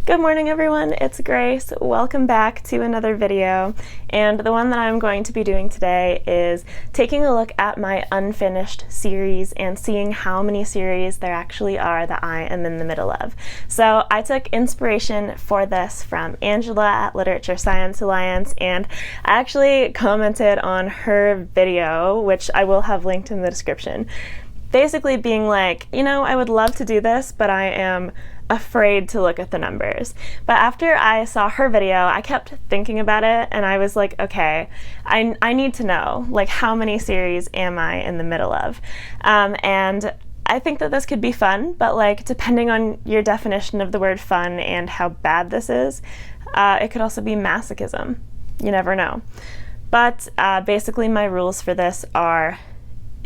Good morning everyone, it's Grace. Welcome back to another video, and the one that I'm going to be doing today is taking a look at my unfinished series and seeing how many series there actually are that I am in the middle of. So I took inspiration for this from Angela at Literature Science Alliance, and I actually commented on her video, which I will have linked in the description, basically being like, I would love to do this, but I am afraid to look at the numbers. But after I saw her video, I kept thinking about it, and I was like, okay, I need to know, like, how many series am I in the middle of? And I think that this could be fun, but like, depending on your definition of the word fun and how bad this is, it could also be masochism. You never know. But basically my rules for this are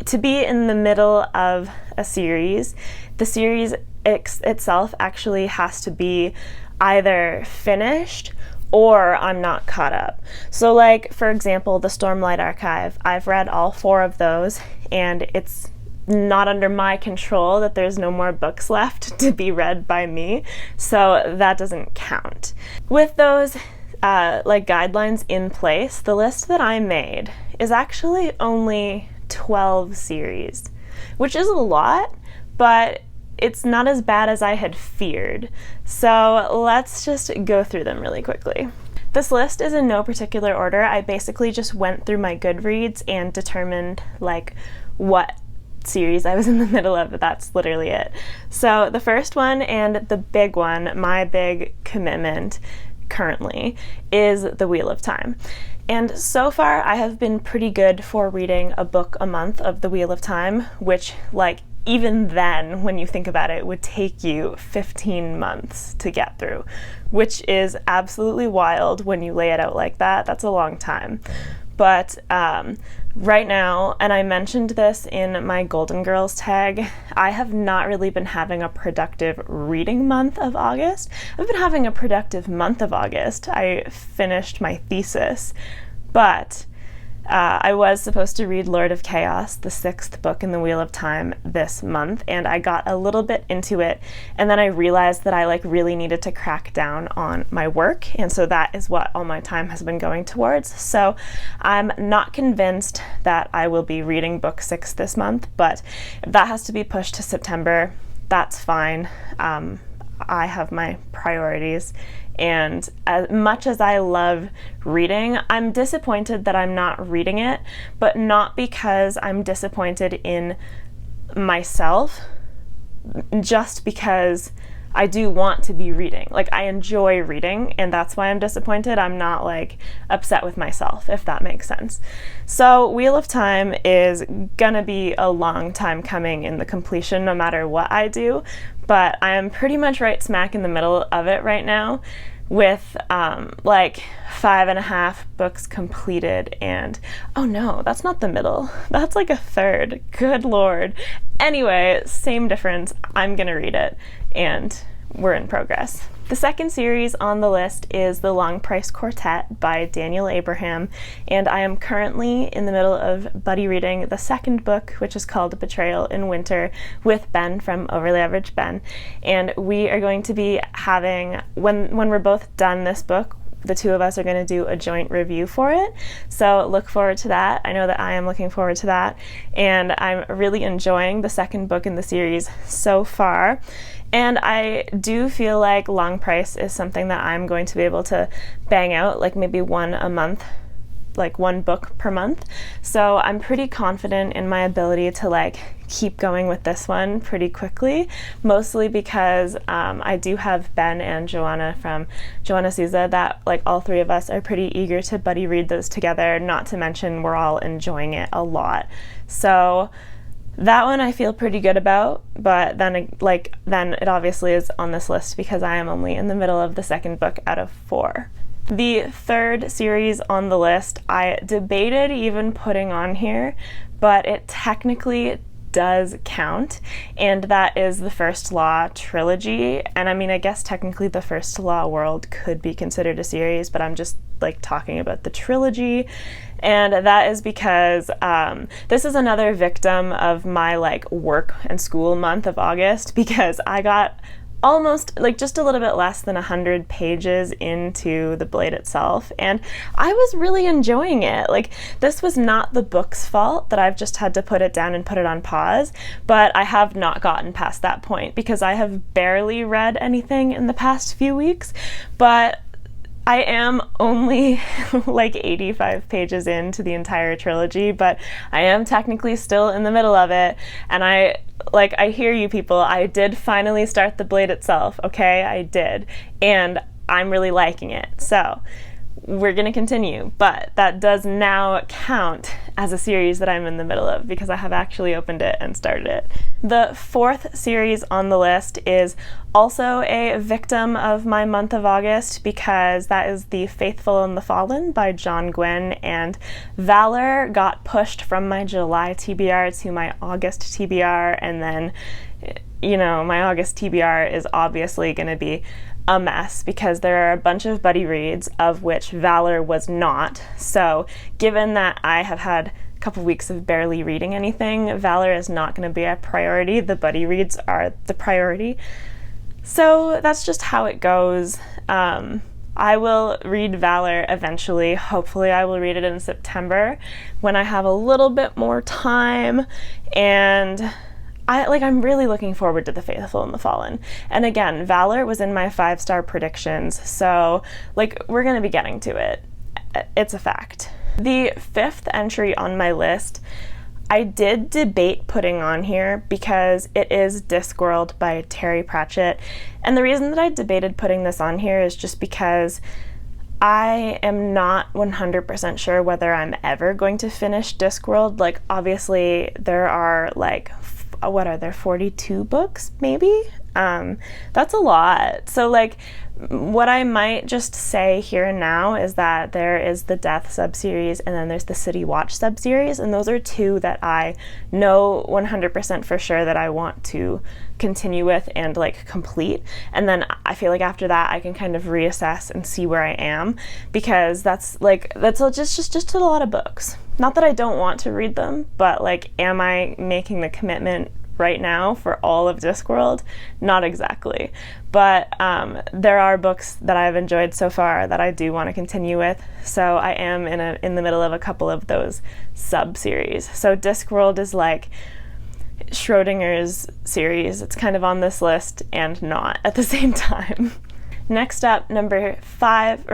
to be in the middle of a series. The series itself actually has to be either finished or I'm not caught up. So like, for example, the Stormlight Archive, I've read all 4 of those, and it's not under my control that there's no more books left to be read by me, so that doesn't count. With those like guidelines in place, the list that I made is actually only 12 series, which is a lot, but it's not as bad as I had feared. So let's just go through them really quickly. This list is in no particular order. I basically just went through my Goodreads and determined like what series I was in the middle of. That's literally it. So the first one, and the big one, my big commitment currently, is The Wheel of Time. And so far I have been pretty good for reading a book a month of The Wheel of Time, which, like, even then, when you think about it, would take you 15 months to get through, which is absolutely wild when you lay it out like that. That's a long time. But right now, and I mentioned this in my Golden Girls tag, I have not really been having a productive reading month of August. I've been having a productive month of August. I finished my thesis, but I was supposed to read Lord of Chaos, the 6th book in the Wheel of Time, this month, and I got a little bit into it, and then I realized that I really needed to crack down on my work, and so that is what all my time has been going towards. So I'm not convinced that I will be reading book 6 this month, but if that has to be pushed to September, that's fine. I have my priorities, and as much as I love reading, I'm disappointed that I'm not reading it, but not because I'm disappointed in myself, just because I do want to be reading. Like, I enjoy reading, and that's why I'm disappointed. I'm not like upset with myself, if that makes sense. So Wheel of Time is gonna be a long time coming in the completion no matter what I do, but I am pretty much right smack in the middle of it right now, with like 5.5 books completed, and oh no, that's not the middle, that's like a third. Good lord. Anyway, same difference. I'm gonna read it, and we're in progress. The second series on the list is The Long Price Quartet by Daniel Abraham, and I am currently in the middle of buddy reading the second book, which is called Betrayal in Winter, with Ben from Overly Average Ben, and we are going to be having, when we're both done this book, the two of us are going to do a joint review for it, so look forward to that. I know that I am looking forward to that, and I'm really enjoying the second book in the series so far. And I do feel like Long Price is something that I'm going to be able to bang out, like maybe one a month, like 1 book per month. So I'm pretty confident in my ability to like keep going with this one pretty quickly, mostly because I do have Ben and Joanna from Joanna Souza that, like, all 3 of us are pretty eager to buddy read those together, not to mention we're all enjoying it a lot. So that one I feel pretty good about, but then it obviously is on this list because I am only in the middle of the second book out of 4. The third series on the list I debated even putting on here, but it technically does count, and that is the First Law trilogy. And I mean, I guess technically the First Law world could be considered a series, but I'm just like talking about the trilogy, and that is because this is another victim of my like work and school month of August, because I got almost, like, just a little bit less than 100 pages into the Blade itself, and I was really enjoying it. Like, this was not the book's fault that I've just had to put it down and put it on pause, but I have not gotten past that point because I have barely read anything in the past few weeks, but I am only like 85 pages into the entire trilogy, but I am technically still in the middle of it, and I hear you people. I did finally start the Blade itself, okay? I did, and I'm really liking it, so we're gonna continue, but that does now count as a series that I'm in the middle of because I have actually opened it and started it. The fourth series on the list is also a victim of my month of August because that is The Faithful and the Fallen by John Gwynne, and Valor got pushed from my July TBR to my August TBR, and then, you know, my August TBR is obviously going to be a mess because there are a bunch of buddy reads of which Valor was not. So given that I have had a couple weeks of barely reading anything, Valor is not going to be a priority. The buddy reads are the priority. So that's just how it goes. I will read Valor eventually. Hopefully I will read it in September when I have a little bit more time, and I'm really looking forward to The Faithful and the Fallen. And again, Valor was in my 5-star predictions, so we're gonna be getting to it. It's a fact. The fifth entry on my list, I did debate putting on here because it is Discworld by Terry Pratchett. And the reason that I debated putting this on here is just because I am not 100% sure whether I'm ever going to finish Discworld. Obviously there are what are there, 42 books maybe? That's a lot. So what I might just say here and now is that there is the Death subseries and then there's the City Watch subseries, and those are two that I know 100% for sure that I want to continue with and complete. And then I feel like after that I can kind of reassess and see where I am, because that's just a lot of books. Not that I don't want to read them, but am I making the commitment right now for all of Discworld? Not exactly. But there are books that I've enjoyed so far that I do want to continue with, so I am in the middle of a couple of those sub-series. So Discworld is like Schrodinger's series. It's kind of on this list and not at the same time. Next up, number 6,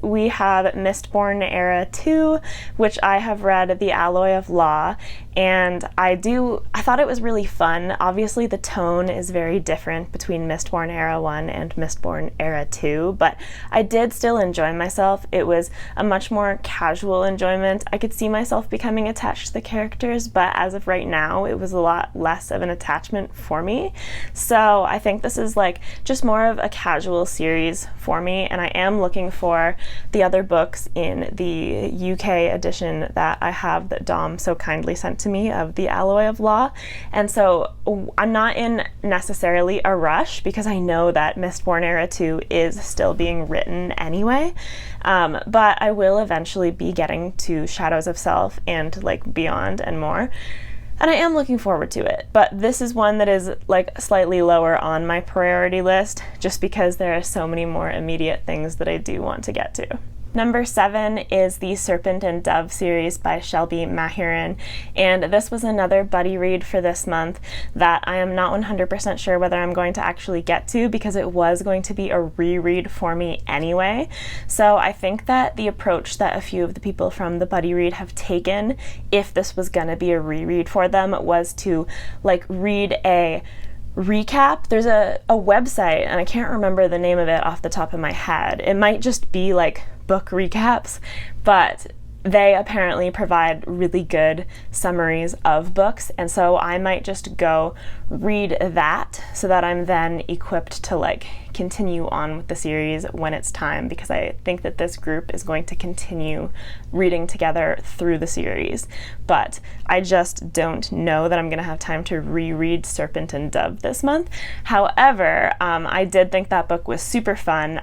we have Mistborn Era 2, which I have read The Alloy of Law, and I thought it was really fun. Obviously the tone is very different between Mistborn Era 1 and Mistborn Era 2, but I did still enjoy myself. It was a much more casual enjoyment. I could see myself becoming attached to the characters, but as of right now, it was a lot less of an attachment for me. So I think this is just more of a casual series for me, and I am looking for the other books in the UK edition that I have that Dom so kindly sent to me of The Alloy of Law. And so I'm not in necessarily a rush because I know that Mistborn Era 2 is still being written anyway, but I will eventually be getting to Shadows of Self and Beyond and more. And I am looking forward to it, but this is one that is slightly lower on my priority list just because there are so many more immediate things that I do want to get to. Number 7 is the Serpent and Dove series by Shelby Mahurin, and this was another buddy read for this month that I am not 100% sure whether I'm going to actually get to because it was going to be a reread for me anyway. So I think that the approach that a few of the people from the buddy read have taken, if this was going to be a reread for them, was to read a recap. There's a website, and I can't remember the name of it off the top of my head. It might just be book recaps, but they apparently provide really good summaries of books, and so I might just go read that so that I'm then equipped to continue on with the series when it's time, because I think that this group is going to continue reading together through the series, but I just don't know that I'm going to have time to reread Serpent and Dove this month. However, I did think that book was super fun,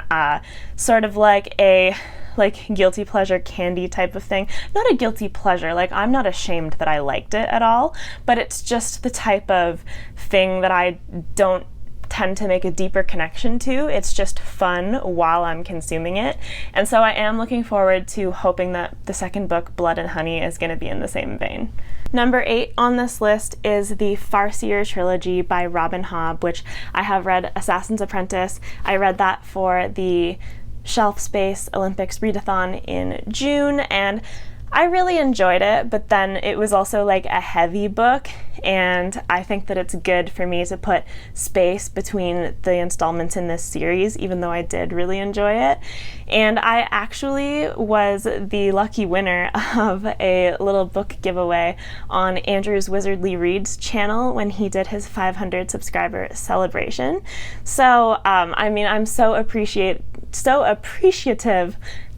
sort of like a like guilty pleasure candy type of thing. Not a guilty pleasure, like I'm not ashamed that I liked it at all, but it's just the type of thing that I don't tend to make a deeper connection to. It's just fun while I'm consuming it. And so I am looking forward to hoping that the second book, Blood and Honey, is going to be in the same vein. Number 8 on this list is the Farseer trilogy by Robin Hobb, which I have read Assassin's Apprentice. I read that for the Shelf Space Olympics readathon in June, and I really enjoyed it, but then it was also like a heavy book, and I think that it's good for me to put space between the installments in this series, even though I did really enjoy it. And I actually was the lucky winner of a little book giveaway on Andrew's Wizardly Reads channel when he did his 500 subscriber celebration. So, I mean, I'm so appreciative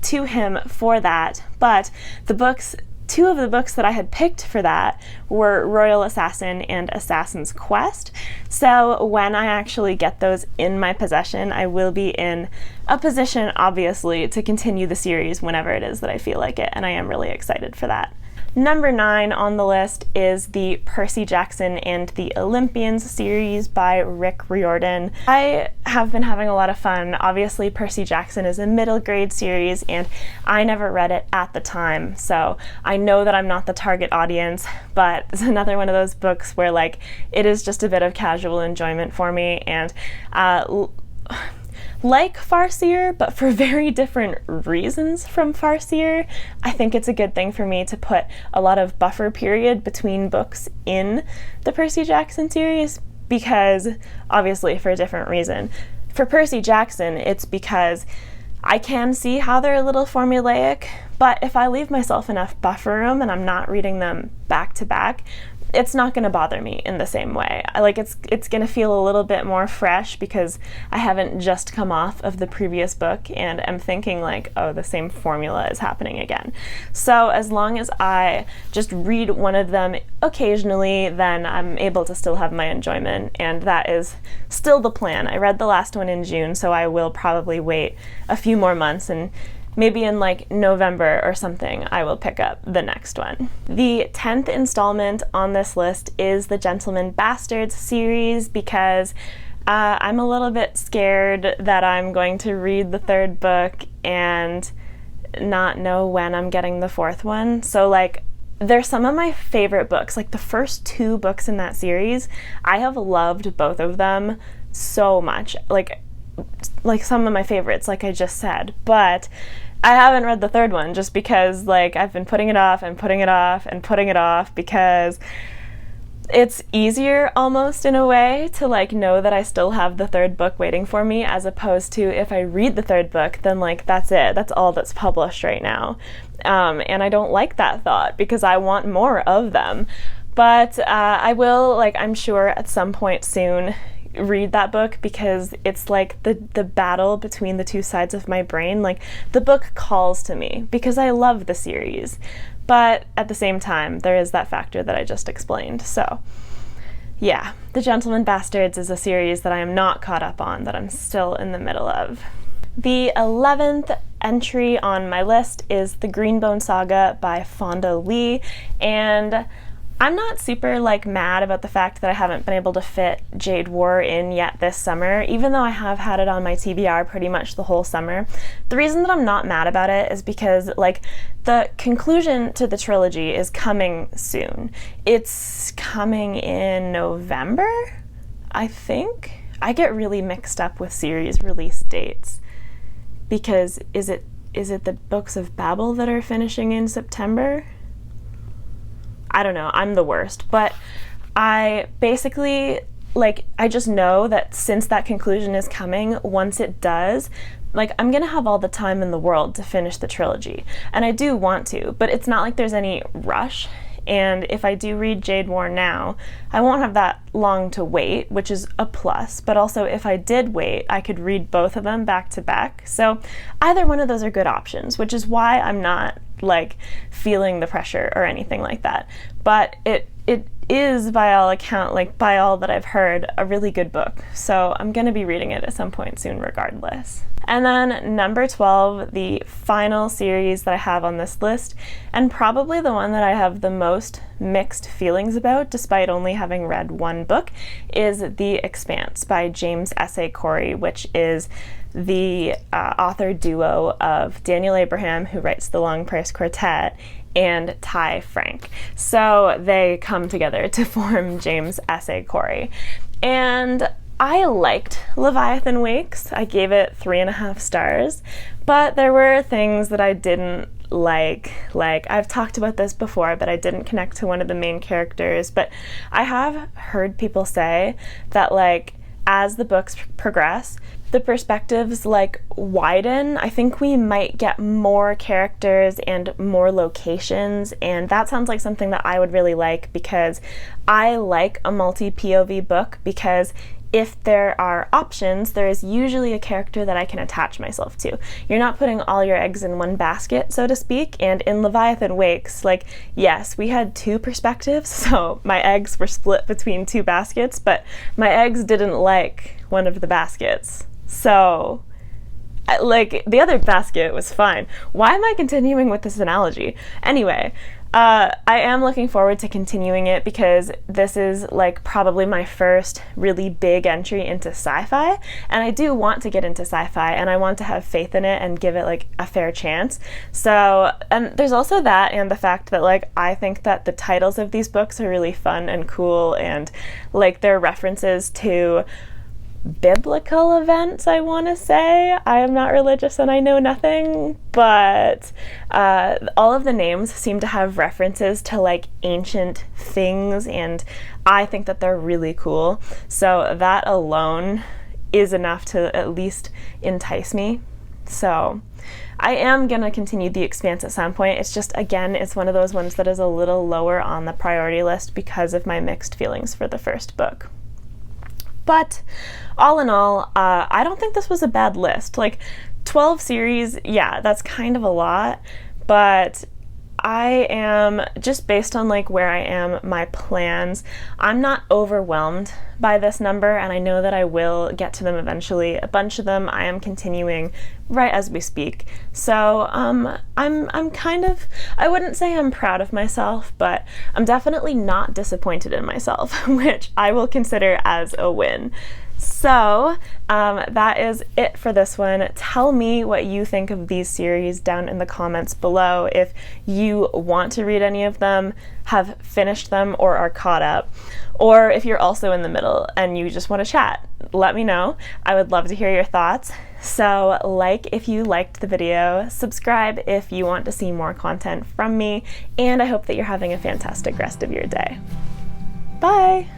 to him for that, but two of the books that I had picked for that were Royal Assassin and Assassin's Quest. So when I actually get those in my possession, I will be in a position, obviously, to continue the series whenever it is that I feel like it, and I am really excited for that. Number 9 on the list is the Percy Jackson and the Olympians series by Rick Riordan. I have been having a lot of fun. Obviously, Percy Jackson is a middle grade series, and I never read it at the time, so I know that I'm not the target audience, but it's another one of those books where, like, it is just a bit of casual enjoyment for me, and like Farseer, but for very different reasons from Farseer. I think it's a good thing for me to put a lot of buffer period between books in the Percy Jackson series, because obviously for a different reason. For Percy Jackson, it's because I can see how they're a little formulaic, but if I leave myself enough buffer room and I'm not reading them back to back, it's not going to bother me in the same way. It's going to feel a little bit more fresh because I haven't just come off of the previous book and I'm thinking like, oh, the same formula is happening again. So as long as I just read one of them occasionally, then I'm able to still have my enjoyment, and that is still the plan. I read the last one in June, so I will probably wait a few more months, and maybe in like November or something, I will pick up the next one. The 10th installment on this list is the Gentleman Bastards series, because I'm a little bit scared that I'm going to read the third book and not know when I'm getting the fourth one. So like, they're some of my favorite books. Like the first 2 books in that series, I have loved both of them so much. Like some of my favorites, like I just said, but I haven't read the third one just because like I've been putting it off and putting it off and putting it off, because it's easier almost in a way to like know that I still have the third book waiting for me, as opposed to if I read the third book, then like that's it, that's all that's published right now. And I don't like that thought because I want more of them. But I will, like, I'm sure at some point soon read that book, because it's like the battle between the two sides of my brain. Like the book calls to me because I love the series, but at the same time there is that factor that I just explained. So yeah, The Gentleman Bastards is a series that I am not caught up on, that I'm still in the middle of. The 11th entry on my list is The Greenbone Saga by Fonda Lee, and I'm not super like mad about the fact that I haven't been able to fit Jade War in yet this summer, even though I have had it on my TBR pretty much the whole summer. The reason that I'm not mad about it is because like the conclusion to the trilogy is coming soon. It's coming in November, I think. I get really mixed up with series release dates, because is it the Books of Babel that are finishing in September? I don't know, I'm the worst, but I basically, like, I just know that since that conclusion is coming, once it does, like, I'm gonna have all the time in the world to finish the trilogy, and I do want to, but it's not like there's any rush. And if I do read Jade War now, I won't have that long to wait, which is a plus, but also if I did wait, I could read both of them back to back. So either one of those are good options, which is why I'm not like feeling the pressure or anything like that. But it it is, by all account, like by all that I've heard, a really good book. So I'm gonna be reading it at some point soon regardless. And then number 12, the final series that I have on this list, and probably the one that I have the most mixed feelings about, despite only having read one book, is The Expanse by James S. A. Corey, which is the author duo of Daniel Abraham, who writes the Long Price Quartet, and Ty Frank. So they come together to form James S. A. Corey. And I liked Leviathan Wakes. I gave it 3.5 stars, but there were things that I didn't like. Like, I've talked about this before, but I didn't connect to one of the main characters. But I have heard people say that, like, as the books progress, the perspectives like widen. I think we might get more characters and more locations, and that sounds like something that I would really like, because I like a multi-POV book, because if there are options, there is usually a character that I can attach myself to. You're not putting all your eggs in one basket, so to speak. And in Leviathan Wakes, like, yes, we had 2 perspectives, so my eggs were split between 2 baskets, but my eggs didn't like one of the baskets. So, like, the other basket was fine. Why am I continuing with this analogy? Anyway, I am looking forward to continuing it, because this is like probably my first really big entry into sci-fi, and I do want to get into sci-fi, and I want to have faith in it and give it like a fair chance. So, and there's also that, and the fact that like I think that the titles of these books are really fun and cool, and like they're references to biblical events, I want to say. I am not religious and I know nothing, but all of the names seem to have references to like ancient things, and I think that they're really cool. So that alone is enough to at least entice me. So I am going to continue The Expanse at some point. It's just, again, it's one of those ones that is a little lower on the priority list because of my mixed feelings for the first book. But all in all, I don't think this was a bad list. Like, 12 series, yeah, that's kind of a lot, but I am, just based on like where I am, my plans, I'm not overwhelmed by this number, and I know that I will get to them eventually. A bunch of them I am continuing right as we speak. So I'm kind of, I wouldn't say I'm proud of myself, but I'm definitely not disappointed in myself, which I will consider as a win. So that is it for this one. Tell me what you think of these series down in the comments below. If you want to read any of them, have finished them, or are caught up, or if you're also in the middle and you just want to chat, let me know. I would love to hear your thoughts. So like if you liked the video, subscribe if you want to see more content from me, and I hope that you're having a fantastic rest of your day. Bye!